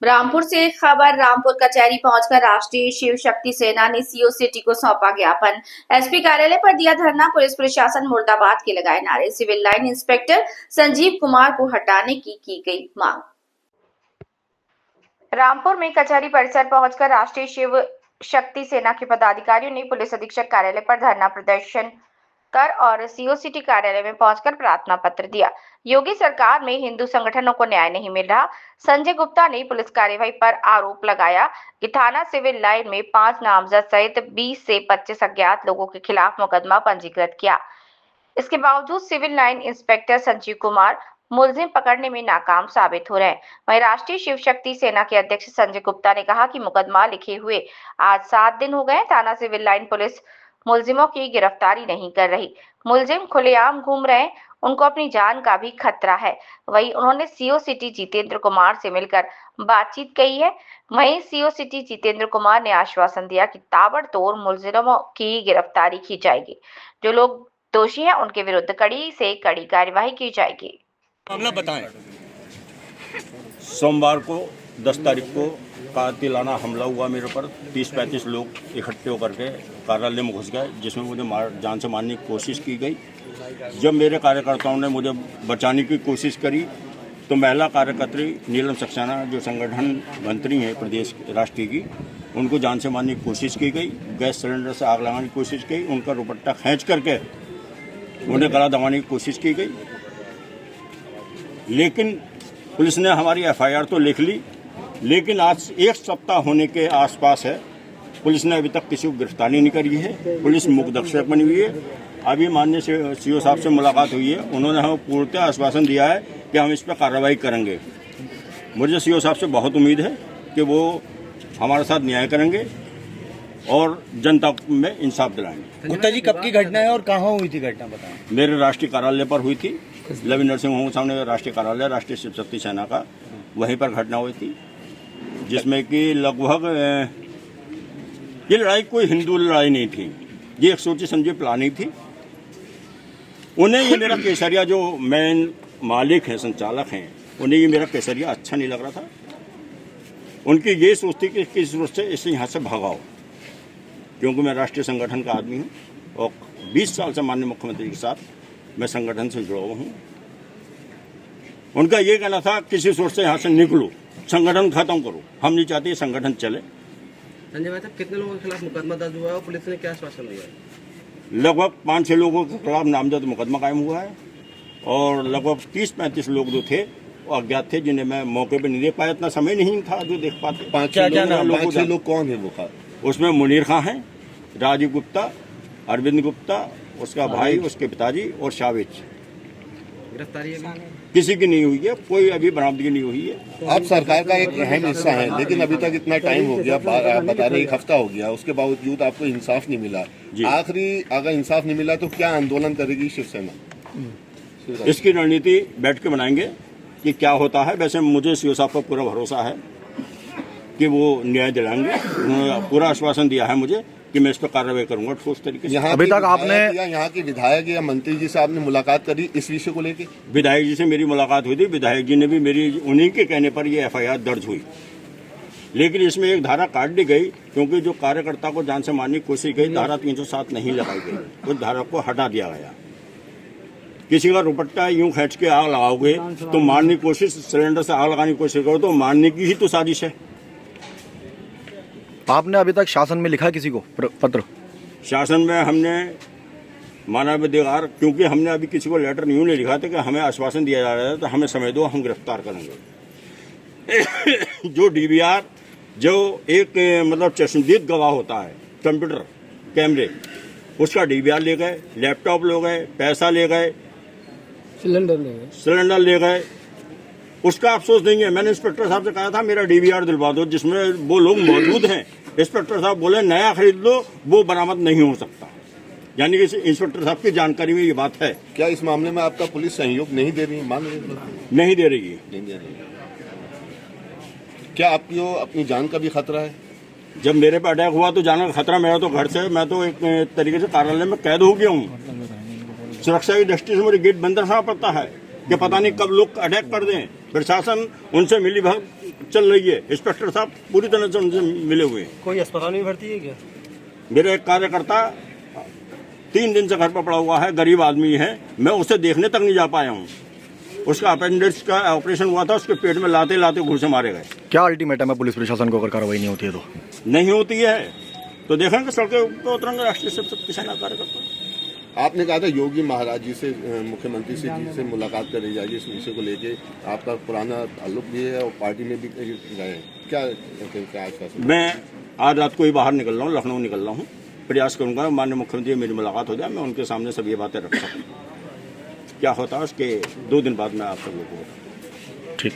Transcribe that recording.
रामपुर से खबर। रामपुर कचहरी पहुंचकर राष्ट्रीय शिव शक्ति सेना ने सीओ सिटी को सौंपा ज्ञापन। एसपी कार्यालय पर दिया धरना। पुलिस प्रशासन मुर्दाबाद के लगाए नारे। Civil line inspector Sanjeev Kumar को हटाने की गई मांग। रामपुर में कचहरी परिसर पहुंचकर राष्ट्रीय शिव शक्ति सेना के पदाधिकारियों ने पुलिस अधीक्षक कार्यालय पर धरना प्रदर्शन कर और सीओ सिटी कार्यालय में पहुंचकर प्रार्थना पत्र दिया। योगी सरकार में हिंदू संगठनों को न्याय नहीं मिल रहा। संजय गुप्ता ने पुलिस कार्यवाही पर आरोप लगाया कि थाना सिविल लाइन में 5 नामजद सहित 20 से 25 अज्ञात लोगों के खिलाफ मुकदमा पंजीकृत किया। इसके बावजूद civil line inspector Sanjeev Kumar मुलजिम पकड़ने में नाकाम साबित हो रहे हैं। वहीं राष्ट्रीय शिव शक्ति सेना के अध्यक्ष संजय गुप्ता ने कहा कि मुकदमा लिखे हुए आज 7 दिन हो गए। थाना सिविल लाइन पुलिस मुलजिमों की गिरफ्तारी नहीं कर रही। मुलजिम खुलेआम घूम रहे हैं, उनको अपनी जान का भी खतरा है। वहीं उन्होंने सीओ सिटी जितेंद्र कुमार से मिलकर बातचीत की है। वहीं सीओ सिटी जितेंद्र कुमार ने आश्वासन दिया कि ताबड़तोड़ मुलजिमों की गिरफ्तारी की जाएगी। जो लोग दोषी हैं उनके विरुद्ध कड़ी से कड़ी कार्यवाही की जाएगी। मामला बताएं। सोमवार को 10 तारीख को कातिलाना हमला हुआ मेरे पर। 30-35 लोग इकट्ठे होकर के कार्यालय में घुस गए, जिसमें मुझे जान से मारने की कोशिश की गई। जब मेरे कार्यकर्ताओं ने मुझे बचाने की कोशिश करी तो महिला कार्यकर्त्री नीलम सक्सेना, जो संगठन मंत्री हैं प्रदेश राष्ट्रीय की, उनको जान से मारने की कोशिश की गई। गैस सिलेंडर से आग लगाने की कोशिश की। उनका दुपट्टा खींच करके उन्हें गला दबाने की कोशिश की गई। लेकिन पुलिस ने हमारी एफआईआर तो लिख ली, लेकिन आज 1 सप्ताह होने के आसपास है, पुलिस ने अभी तक किसी को गिरफ्तारी नहीं करी है। पुलिस मुकदर्शक बनी हुई है। अभी माननीय सीओ साहब से मुलाकात हुई है, उन्होंने हमें पूर्णतः आश्वासन दिया है कि हम इस पर कार्रवाई करेंगे। मुझे सीओ साहब से बहुत उम्मीद है कि वो हमारे साथ न्याय करेंगे और जनता में इंसाफ दिलाएंगे। गुप्ता जी, कब की घटना है और कहाँ हुई थी घटना, बताएं। मेरे राष्ट्रीय कार्यालय पर हुई थी। लवी नरसिंह होम सामने राष्ट्रीय कार्यालय राष्ट्रीय शिव शक्ति सेना का, वहीं पर घटना हुई थी, जिसमें कि लगभग ये लड़ाई कोई हिंदू लड़ाई नहीं थी। ये एक सोची समझी प्लानिंग थी। उन्हें ये मेरा केसरिया, जो मेन मालिक हैं, संचालक हैं, उन्हें ये मेरा केसरिया अच्छा नहीं लग रहा था। उनकी ये सोच थी कि किस रूप से इसे यहाँ से भगाओ, क्योंकि मैं राष्ट्रीय संगठन का आदमी हूँ और 20 साल से माननीय मुख्यमंत्री के साथ मैं संगठन से जुड़ा हुआ हूँ। उनका ये कहना था किसी सोच से यहाँ से निकलो, संगठन खत्म करो। हम नहीं चाहते संगठन चले। संजय भाई साहब, कितने लोगों के खिलाफ मुकदमा दर्ज हुआ है और पुलिस ने क्या आश्वासन दिया है? लगभग 5-6 लोगों के खिलाफ नामजद मुकदमा कायम हुआ है और लगभग 30-35 लोग जो थे वो अज्ञात थे, जिन्हें मैं मौके पर नहीं देख पाया, इतना समय नहीं था जो देख पाते। 5-6 लोग कौन है वो? उसमें मुनीर खां हैं, राजीव गुप्ता, अरविंद गुप्ता, उसका भाई, उसके पिताजी और शावेज। गिरफ्तारी किसी की नहीं हुई है, कोई अभी बरामदगी नहीं हुई है। आप सरकार का एक अहम हिस्सा है, लेकिन अभी तक इतना टाइम हो गया, आप बता रहे 1 हफ्ता हो गया, उसके बावजूद आपको इंसाफ नहीं मिला। आखिरी अगर इंसाफ नहीं मिला तो क्या आंदोलन करेगी शिवसेना? इसकी रणनीति बैठ के बनाएंगे कि क्या होता है। वैसे मुझे सीओ साहब पर पूरा भरोसा है कि वो न्याय दिलाएंगे। उन्होंने पूरा आश्वासन दिया है मुझे कि मैं इस पर कार्रवाई करूंगा ठोस तरीके से। अभी तक आपने यहाँ के विधायक या मंत्री जी से आपने मुलाकात करी इस विषय को लेकर? विधायक जी से मेरी मुलाकात हुई थी। विधायक जी ने भी मेरी, उन्हीं के कहने पर ये एफआईआर दर्ज हुई, लेकिन इसमें एक धारा काट दी गई, क्योंकि जो कार्यकर्ता को जान से मारने की कोशिश की, धारा 307 नहीं लगाई गई, उस धारा को हटा दिया गया। किसी का दुपट्टा यूं खींच के आग लगाओगे तो मारने की कोशिश, सिलेंडर से आग लगाने की कोशिश करो तो मारने की ही तो साजिश है। आपने अभी तक शासन में लिखा किसी को पत्र? शासन में हमने मानवाधिकार, क्योंकि हमने अभी किसी को लेटर नहीं लिखा था कि हमें आश्वासन दिया जा रहा है तो हमें समय दो, हम गिरफ्तार करेंगे। जो डीवीआर, जो एक मतलब चश्मदीद गवाह होता है, कंप्यूटर कैमरे, उसका डीवीआर ले गए, लैपटॉप ले गए, पैसा ले गए, सिलेंडर ले गए। उसका अफसोस नहीं है। मैंने इंस्पेक्टर साहब से कहा था मेरा डीवीआर दिलवा दो, जिसमें वो लोग मौजूद हैं। इंस्पेक्टर साहब बोले नया खरीद लो, वो बरामद नहीं हो सकता। यानी कि इंस्पेक्टर साहब की जानकारी में ये बात है। क्या इस मामले में आपका पुलिस सहयोग नहीं दे रही है? मान रही नहीं दे रही है। नहीं दे रही है। क्या आपको अपनी जान का भी खतरा है? जब मेरे पे अटैक हुआ तो जान का खतरा मेरा तो घर से, मैं तो एक तरीके से कार्यालय में कैद हो गया हूँ। सुरक्षा की दृष्टि से मुझे गेट बंद रखना पड़ता है कि पता नहीं कब लोग अटैक कर दें। प्रशासन उनसे मिली भगत चल रही है। इंस्पेक्टर साहब पूरी तरह से उनसे मिले हुए हैं। कोई अस्पताल में भर्ती है क्या? मेरा एक कार्यकर्ता 3 दिन से घर पर पड़ा हुआ है, गरीब आदमी है, मैं उसे देखने तक नहीं जा पाया हूँ। उसका अपेंडिक्स का ऑपरेशन हुआ था, उसके पेट में लाते लाते घूसे मारे गए। क्या अल्टीमेटम है पुलिस प्रशासन को अगर कार्रवाई नहीं होती है तो? नहीं होती है तो देखेंगे सड़कों पर उतरेंगे राष्ट्रीय शिव शक्ति सेना कार्यकर्ता। आपने कहा था योगी महाराज जी से, मुख्यमंत्री से जी से मुलाकात करी जाएगी इस विषय को लेके। आपका पुराना ताल्लुक भी है और पार्टी में भी गए हैं, क्या आश्वासन? मैं आज रात को ही बाहर निकल रहा हूँ, लखनऊ निकल रहा हूँ। प्रयास करूंगा माननीय मुख्यमंत्री मेरी मुलाकात हो जाए, मैं उनके सामने सब ये बातें रख सकूँ। क्या होता है उसके 2 दिन बाद मैं आप सब लोगों को ठीक।